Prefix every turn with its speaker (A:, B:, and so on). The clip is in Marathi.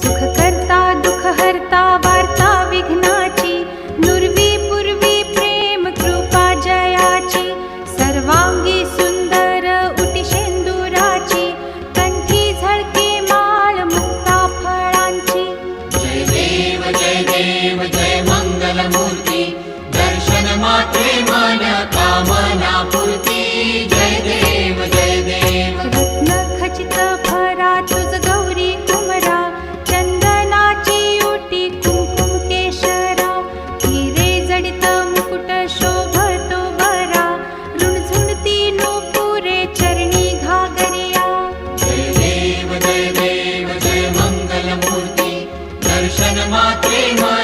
A: सुख करता दुःख हरता वार्ता विघ्नाची, नुरवी पूर्वी प्रेम कृपा जयाची, सर्वांगी सुंदर उटी शेंदुराची, कंठी झळके माळ मुक्ता फळांची.
B: जय देव जय देव जय मंगल मूर्ती, दर्शन मात्रे मन कामना पूर्ती. जय देव जय देव.
A: रत्न खचित भरा तुझ गौरी कुमरा, चंदनाची उटी कुंकुम केशरा, हिरे जडित मुकुट शोभतो बरा, रुणझुणती नूपुरे चरणी घागरिया.
B: जय देव जय देव जय मंगल मूर्ती, दर्शन मात्रे मन